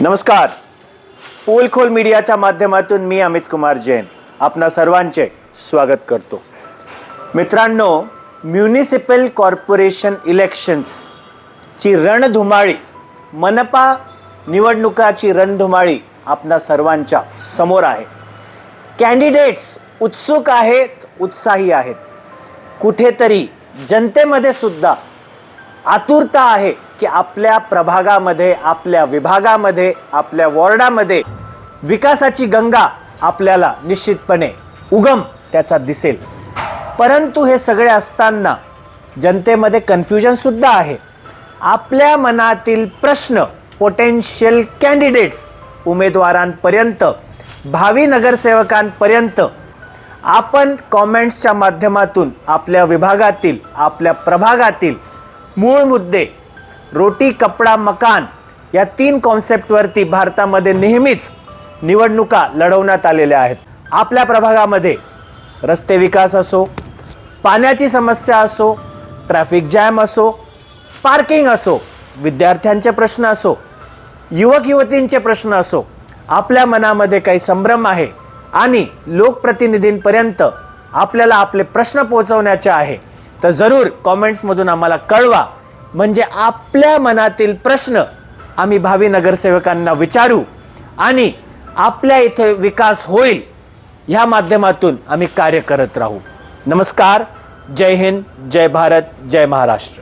नमस्कार. पोलखोल मीडियाच्या माध्यमातून मी अमित कुमार जैन आपणा सर्वांचे स्वागत करतो. मित्रांनो, म्युनिसिपल कॉर्पोरेशन इलेक्शन्सची रणधुमाळी, मनपा निवडणुकाची रणधुमाळी आपणा सर्वांच्या समोर आहे. कॅन्डिडेट्स उत्सुक आहेत, उत्साही आहेत. कुठेतरी जनतेमध्ये सुद्धा आतुरता आहे की आपल्या प्रभागामध्ये, आपल्या विभागामध्ये, आपल्या वॉर्डामध्ये विकासाची गंगा आपल्याला निश्चितपणे उगम त्याचा दिसेल. परंतु हे सगळे असताना जनतेमध्ये कन्फ्युजन सुद्धा आहे. आपल्या मनातील प्रश्न पोटेन्शियल कॅन्डिडेट्स, उमेदवारांपर्यंत, भावी नगरसेवकांपर्यंत आपण कॉमेंट्सच्या माध्यमातून आपल्या विभागातील, आपल्या प्रभागातील मूळ मुद्दे, रोटी कपडा मकान या 3 कॉन्सेप्टवरती भारतामध्ये नेहमीच निवडणुका लढवण्यात आलेल्या आहेत. आपल्या प्रभागामध्ये रस्ते विकास असो, पाण्याची समस्या असो, ट्रॅफिक जॅम असो, पार्किंग असो, विद्यार्थ्यांचे प्रश्न असो, युवक युवतींचे प्रश्न असो, आपल्या मनामध्ये काही संभ्रम आहे आणि लोकप्रतिनिधींपर्यंत आपल्याला आपले प्रश्न पोहोचवण्याचे आहे. तर जरूर कॉमेंट्समधून आम्हाला कळवा, म्हणजे आपल्या मनातील प्रश्न आम्ही भावी नगरसेवकांना विचारू आणि आपल्या इथे विकास होईल या माध्यमातून आम्ही कार्य करत राहू. नमस्कार. जय हिंद, जय भारत, जय महाराष्ट्र.